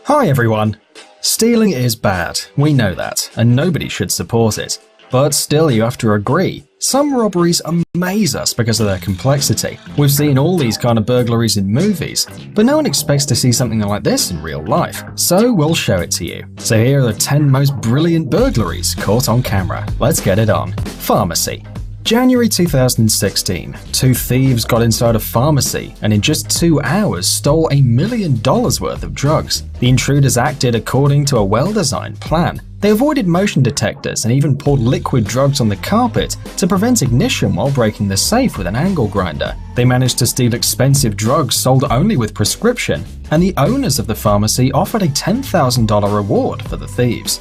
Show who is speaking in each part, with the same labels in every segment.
Speaker 1: Hi everyone! Stealing is bad, we know that, and nobody should support it. But still you have to agree, some robberies amaze us because of their complexity. We've seen all these kind of burglaries in movies, but no one expects to see something like this in real life, so we'll show it to you. So here are the 10 most brilliant burglaries caught on camera. Let's get it on. Pharmacy. January 2016, two thieves got inside a pharmacy and in just 2 hours stole $1 million worth of drugs. The intruders acted according to a well-designed plan. They avoided motion detectors and even poured liquid drugs on the carpet to prevent ignition while breaking the safe with an angle grinder. They managed to steal expensive drugs sold only with prescription, and the owners of the pharmacy offered a $10,000 reward for the thieves.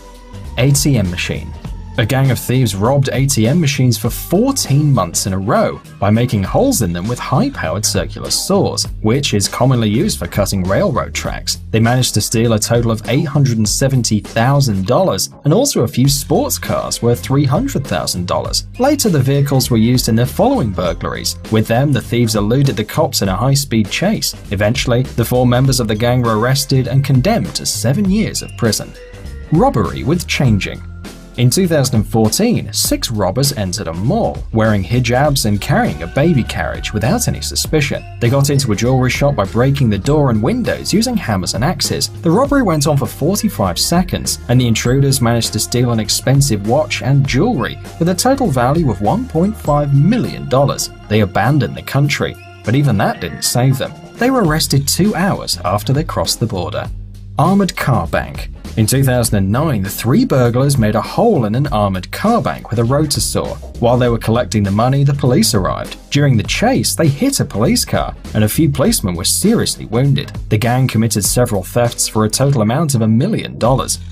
Speaker 1: ATM machine. A gang of thieves robbed ATM machines for 14 months in a row by making holes in them with high-powered circular saws, which is commonly used for cutting railroad tracks. They managed to steal a total of $870,000 and also a few sports cars worth $300,000. Later, the vehicles were used in their following burglaries. With them, the thieves eluded the cops in a high-speed chase. Eventually, the 4 members of the gang were arrested and condemned to 7 years of prison. Robbery with changing. In 2014, 6 robbers entered a mall, wearing hijabs and carrying a baby carriage without any suspicion. They got into a jewelry shop by breaking the door and windows using hammers and axes. The robbery went on for 45 seconds, and the intruders managed to steal an expensive watch and jewelry with a total value of $1.5 million. They abandoned the country, but even that didn't save them. They were arrested 2 hours after they crossed the border. Armored car bank. In 2009, the 3 burglars made a hole in an armored car bank with a rotor saw. While they were collecting the money, the police arrived. During the chase, they hit a police car, and a few policemen were seriously wounded. The gang committed several thefts for a total amount of $1 million.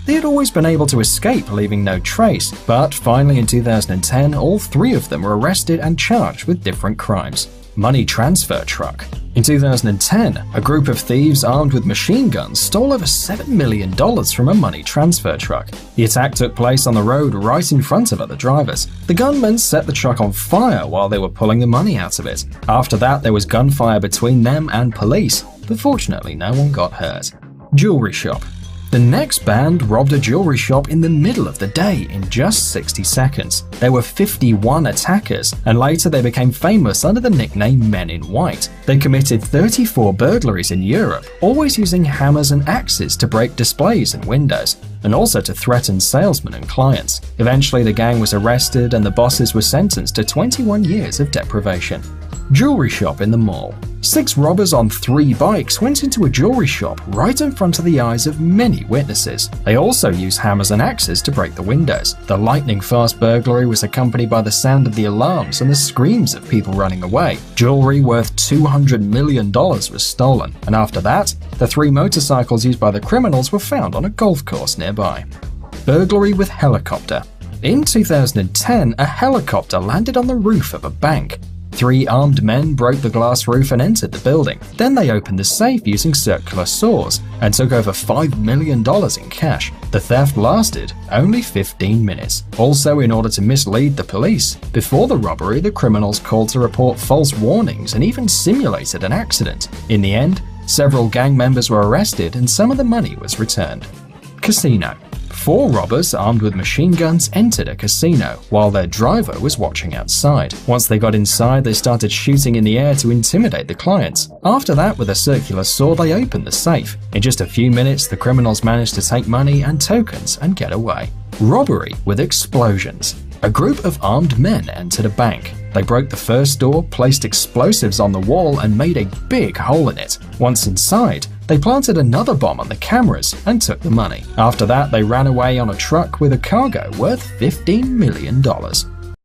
Speaker 1: They had always been able to escape, leaving no trace, but finally in 2010, all 3 of them were arrested and charged with different crimes. Money transfer truck. In 2010, a group of thieves armed with machine guns stole over $7 million from a money transfer truck. The attack took place on the road right in front of other drivers. The gunmen set the truck on fire while they were pulling the money out of it. After that, there was gunfire between them and police, but fortunately no one got hurt. Jewelry shop. The next band robbed a jewelry shop in the middle of the day in just 60 seconds. There were 51 attackers, and later they became famous under the nickname Men in White. They committed 34 burglaries in Europe, always using hammers and axes to break displays and windows, and also to threaten salesmen and clients. Eventually, the gang was arrested and the bosses were sentenced to 21 years of deprivation. Jewelry shop in the mall. 6 robbers on 3 bikes went into a jewelry shop right in front of the eyes of many witnesses. They also used hammers and axes to break the windows. The lightning-fast burglary was accompanied by the sound of the alarms and the screams of people running away. Jewelry worth $200 million was stolen, and after that, the 3 motorcycles used by the criminals were found on a golf course nearby. Burglary with helicopter. In 2010, a helicopter landed on the roof of a bank. 3 armed men broke the glass roof and entered the building. Then they opened the safe using circular saws and took over $5 million in cash. The theft lasted only 15 minutes. Also, in order to mislead the police, before the robbery, the criminals called to report false warnings and even simulated an accident. In the end, several gang members were arrested and some of the money was returned. Casino. 4 robbers armed with machine guns entered a casino while their driver was watching outside. Once they got inside, they started shooting in the air to intimidate the clients. After that, with a circular saw, they opened the safe. In just a few minutes, the criminals managed to take money and tokens and get away. Robbery with explosions. A group of armed men entered a bank. They broke the first door, placed explosives on the wall, and made a big hole in it. Once inside, they planted another bomb on the cameras and took the money. After that, they ran away on a truck with a cargo worth $15 million.